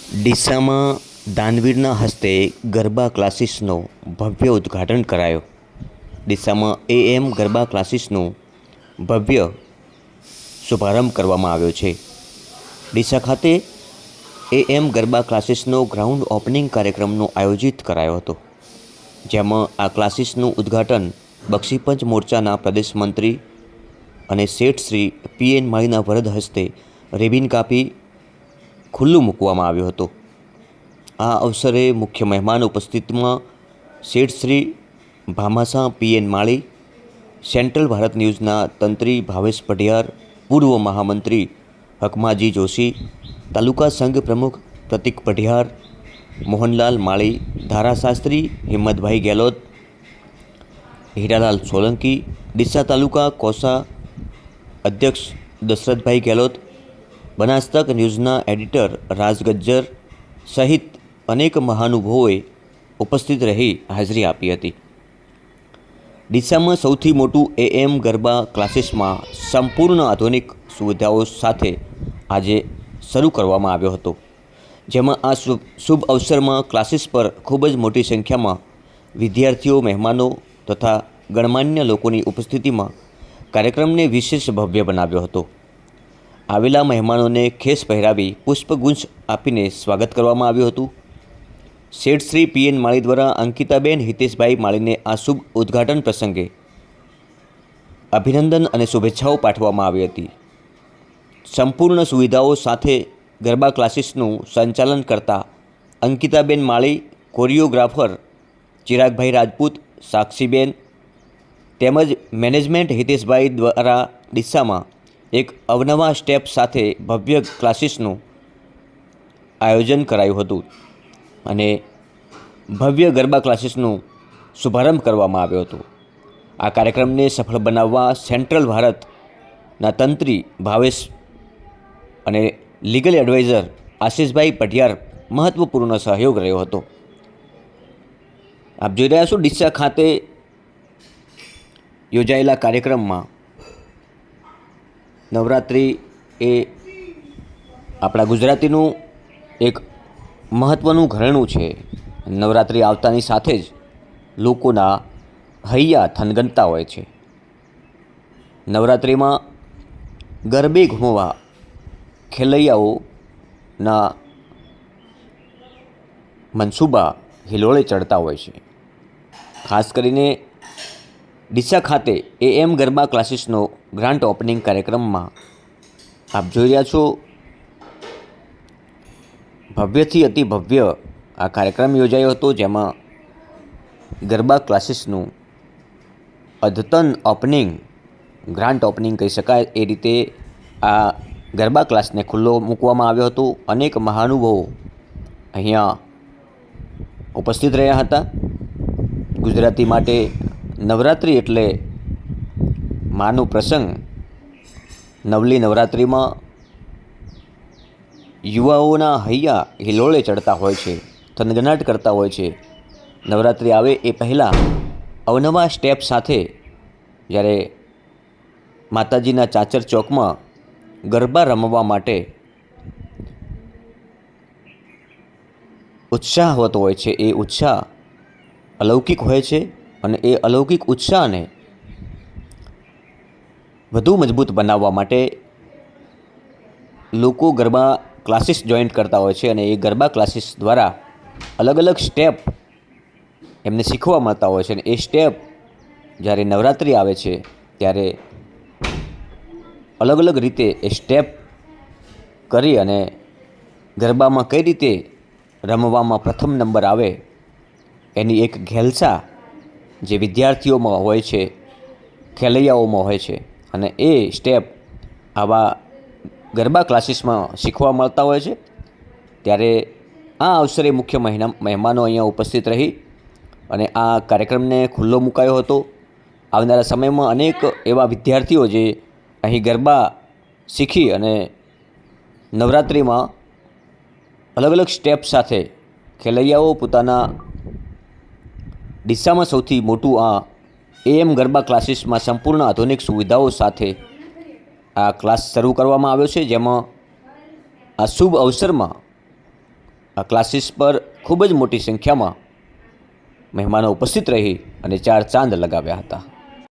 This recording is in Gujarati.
ડીસામાં દાનવીરના હસ્તે ગરબા ક્લાસીસનો ભવ્ય ઉદ્ઘાટન કરાયો. ડીસામાં એએમ ગરબા ક્લાસીસનું ભવ્ય શુભારંભ કરવામાં આવ્યો છે. ડીસા ખાતે એએમ ગરબા ક્લાસીસનો ગ્રાઉન્ડ ઓપનિંગ કાર્યક્રમનો આયોજિત કરાયો હતો, જેમાં આ ક્લાસીસનું ઉદ્ઘાટન બક્ષીપંચ મોરચાના પ્રદેશ મંત્રી અને શેઠ શ્રી પીએન માળીના વરદ હસ્તે રિબિન કાપી ખુલ્લું મૂકવામાં આવ્યો હતો. આ અવસરે મુખ્ય મહેમાન ઉપસ્થિતિમાં શેઠ શ્રી ભામાસા પીએન માળી, સેન્ટ્રલ ભારત ન્યૂઝના તંત્રી ભાવેશ પઢિયાર, પૂર્વ મહામંત્રી હકમાજી જોશી, તાલુકા સંઘ પ્રમુખ પ્રતિક પઢિયાર, મોહનલાલ માળી, ધારાશાસ્ત્રી હિંમતભાઈ ગેહલોત, હીરાલાલ સોલંકી, ડીસા તાલુકા કોસા અધ્યક્ષ દશરથભાઈ ગેહલોત, બનાસતક ન્યૂઝના એડિટર રાજ ગજ્જર સહિત અનેક મહાનુભાવોએ ઉપસ્થિત રહી હાજરી આપી હતી. ડીસામાં સૌથી મોટું એએમ ગરબા ક્લાસીસમાં સંપૂર્ણ આધુનિક સુવિધાઓ સાથે આજે શરૂ કરવામાં આવ્યો હતો, જેમાં આ શુભ અવસરમાં ક્લાસીસ પર ખૂબ જ મોટી સંખ્યામાં વિદ્યાર્થીઓ, મહેમાનો તથા ગણમાન્ય લોકોની ઉપસ્થિતિમાં કાર્યક્રમને વિશેષ ભવ્ય બનાવ્યો હતો. આવેલા મહેમાનોને ખેસ પહેરાવી પુષ્પગુચ્છ આપીને સ્વાગત કરવામાં આવ્યું હતું. શેઠ શ્રી પીએન માળી દ્વારા અંકિતાબેન હિતેશભાઈ માળીને આ શુભ ઉદ્ઘાટન પ્રસંગે અભિનંદન અને શુભેચ્છાઓ પાઠવવામાં આવી હતી. સંપૂર્ણ સુવિધાઓ સાથે ગરબા ક્લાસીસનું સંચાલન કરતા અંકિતાબેન માળી, કોરિયોગ્રાફર ચિરાગભાઈ રાજપૂત, સાક્ષીબેન તેમજ મેનેજમેન્ટ હિતેશભાઈ દ્વારા ડીસામાં એક અવનવા સ્ટેપ સાથે ભવ્ય ક્લાસીસનું આયોજન કરાયું હતું અને ભવ્ય ગરબા ક્લાસીસનું શુભારંભ કરવામાં આવ્યો હતો. આ કાર્યક્રમને સફળ બનાવવા સેન્ટ્રલ ભારતના તંત્રી ભાવેશ અને લીગલ એડવાઇઝર આશિષભાઈ પઢિયાર મહત્ત્વપૂર્ણ સહયોગ રહ્યો હતો. આપ જોઈ રહ્યા છો ડીસા ખાતે યોજાયેલા કાર્યક્રમમાં નવરાત્રિ એ આપણા ગુજરાતીનું એક મહત્ત્વનું ઘરેણું છે. નવરાત્રિ આવતાની સાથે જ લોકોના હૈયા થનગનતા હોય છે. નવરાત્રિમાં ગરબે ઘૂમવા ખેલૈયાઓના મનસૂબા હિલોળે ચડતા હોય છે. ખાસ કરીને ડીસા ખાતે એએમ ગરબા ક્લાસીસનો ગ્રાન્ડ ઓપનિંગ કાર્યક્રમમાં આપ જોઈ રહ્યા છો ભવ્યથી અતિ ભવ્ય આ કાર્યક્રમ યોજાયો હતો, જેમાં ગરબા ક્લાસીસનું અદ્યતન ઓપનિંગ, ગ્રાન્ડ ઓપનિંગ કહી શકાય એ રીતે આ ગરબા ક્લાસને ખુલ્લો મૂકવામાં આવ્યો હતો. અનેક મહાનુભાવો અહીંયા ઉપસ્થિત રહ્યા હતા. ગુજરાતી માટે નવરાત્રિ એટલે માનો પ્રસંગ. નવલી નવરાત્રિમાં યુવાઓના હૈયા હિલોળે ચડતા હોય છે, થનગનાટ કરતા હોય છે. નવરાત્રિ આવે એ પહેલાં અવનવા સ્ટેપ સાથે જ્યારે માતાજીના ચાચર ચોકમાં ગરબા રમવા માટે ઉત્સાહ હોતો હોય છે. એ ઉત્સાહ અલૌકિક હોય છે અને એ અલૌકિક ઉત્સાહને વધુ મજબૂત બનાવવા માટે લોકો ગરબા ક્લાસીસ જોઈન્ટ કરતા હોય છે અને એ ગરબા ક્લાસીસ દ્વારા અલગ અલગ સ્ટેપ એમને શીખવા મળતા હોય છે. અને એ સ્ટેપ જ્યારે નવરાત્રિ આવે છે ત્યારે અલગ અલગ રીતે એ સ્ટેપ કરી અને ગરબામાં કઈ રીતે રમવામાં પ્રથમ નંબર આવે એની એક ઘેલસા જે વિદ્યાર્થીઓમાં હોય છે, ખેલૈયાઓમાં હોય છે, અને એ સ્ટેપ આવા ગરબા ક્લાસીસમાં શીખવા મળતા હોય છે. ત્યારે આ અવસરે મુખ્ય મહેમાનો અહીંયા ઉપસ્થિત રહી અને આ કાર્યક્રમને ખુલ્લો મુકાયો હતો. આવનારા સમયમાં અનેક એવા વિદ્યાર્થીઓ જે અહીં ગરબા શીખી અને નવરાત્રિમાં અલગ અલગ સ્ટેપ સાથે ખેલૈયાઓ પોતાના ડીસામાં સૌથી મોટું આ એએમ ગરબા ક્લાસીસમાં સંપૂર્ણ આધુનિક સુવિધાઓ સાથે આ ક્લાસ શરૂ કરવામાં આવ્યો છે, જેમાં આ શુભ અવસરમાં આ ક્લાસીસ પર ખૂબ જ મોટી સંખ્યામાં મહેમાનો ઉપસ્થિત રહી અને ચાર ચાંદ લગાવ્યા હતા.